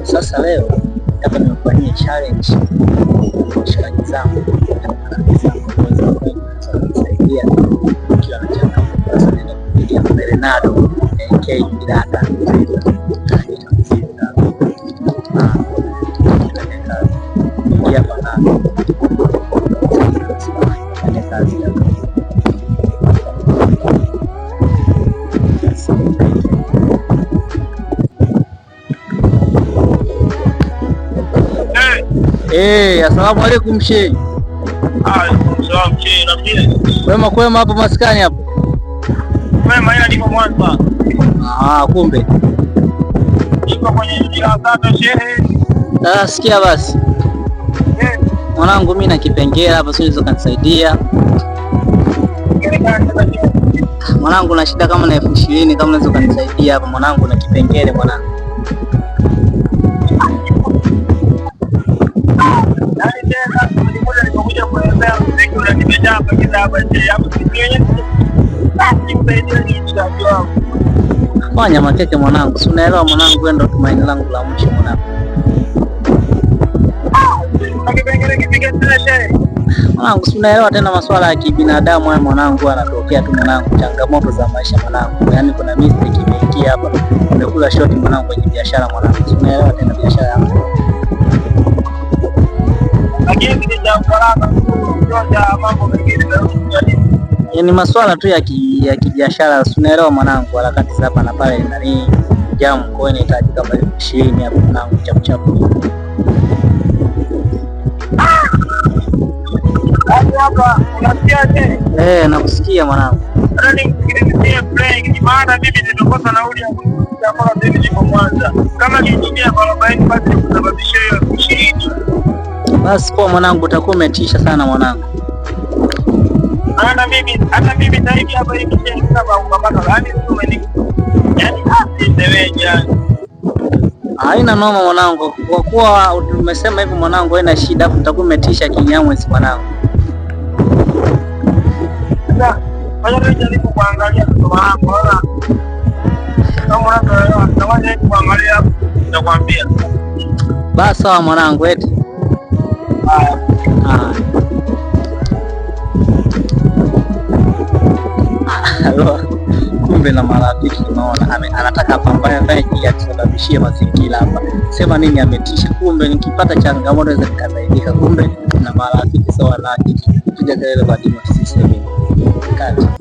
Sasa leo hapa nimefanyia challenge washikaji zangu kuweza kusaidia kiwa na changamoto. Sasa nenda kupigia Bernardo AK Bidada Asalamu alaikum shehi. Salamu shehi, naambia. Kwema kwema hapo maskani hapo. Kwema ila niko Mwanza. Kumbe. Niko kwenye jira tatu shehi. Sikia basi. Mwanangu mimi na kipengele hapa sio hizo kanisaidia. Mwanangu na shida kama na 20,000 kama unaweza kanisaidia hapa mwanangu na kipengele mwanangu. Fanya makeke mwanangu, si unaelewa mwanangu, wewe ndo tumaini langu la mwisho mwanangu. Mwanangu, si unaelewa tena masuala ya kibinadamu haya mwanangu, anatokea tu mwanangu, changamoto za maisha mwanangu. Yaani kuna mistake imeingia hapa, nimekula shoti mwanangu kwenye biashara mwanangu, si unaelewa tena biashara yangu. Ni masuala tu ya kibiashara, si unaelewa mwanangu, harakati za hapa na pale nani jamu kwa inahitaji kama 20,000 hapo mwanangu, chapu. Nakusikia mwanangu. Basi kwa mwanangu utakuwa umetisha sana mwanangu. Hata mimi sasa hivi hapa hivi haina noma mwanangu, kwa kuwa umesema hivyo mwanangu, haina shida, utakuwa umetisha kinyamwezi mwanangu. Basi sawa mwanangu, eti kumbe na marafiki unaona, anataka pambane naye ili atusababishie mazingira hapa. Sema nini ametisha, kumbe nikipata changamoto naweza nikasaidika. Kumbe na marafiki sawa laki, piga kelele kwa Dimo 97 kati.